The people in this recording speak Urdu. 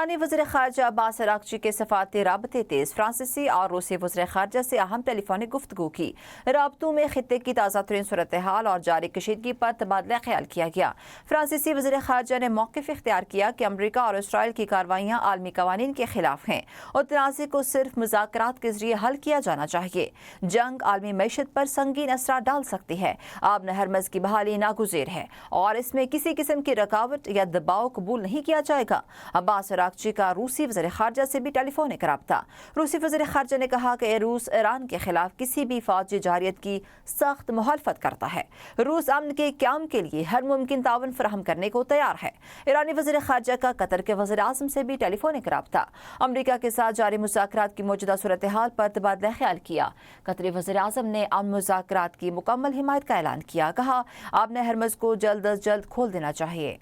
ایرانی وزیر خارجہ عباس عراقچی کے سفارتی رابطے تیز، فرانسیسی اور روسی وزیر خارجہ سے اہم ٹیلی فونک گفتگو کی۔ رابطوں میں خطے کی تازہ ترین صورتحال اور جاری کشیدگی پر تبادلہ خیال کیا گیا۔ فرانسیسی وزیر خارجہ نے موقف اختیار کیا کہ امریکہ اور اسرائیل کی کارروائیاں عالمی قوانین کے خلاف ہیں اور تنازع کو صرف مذاکرات کے ذریعے حل کیا جانا چاہیے۔ جنگ عالمی معیشت پر سنگین اثرات ڈال سکتی ہے۔ آب نہر مرز کی بحالی ناگزیر ہے اور اس میں کسی قسم کی رکاوٹ یا دباؤ قبول نہیں کیا جائے گا۔ عباس عراقچی کا روسی وزیر خارجہ سے بھی ٹیلی فونک رابطہ۔ روسی وزیر خارجہ نے کہا کہ روس ایران کے خلاف کسی بھی فوجی جارحیت کی سخت مخالفت کرتا ہے۔ روس امن کے قیام کے لیے ہر ممکن تعاون فراہم کرنے کو تیار ہے۔ ایرانی وزیر خارجہ کا قطر کے وزیر اعظم سے بھی ٹیلی فونک رابطہ۔ امریکہ کے ساتھ جاری مذاکرات کی موجودہ صورتحال پر تبادلہ خیال کیا۔ قطری وزیر اعظم نے امن مذاکرات کی مکمل حمایت کا اعلان کیا، کہا آب نہر مرز کو جلد از جلد کھول دینا چاہیے۔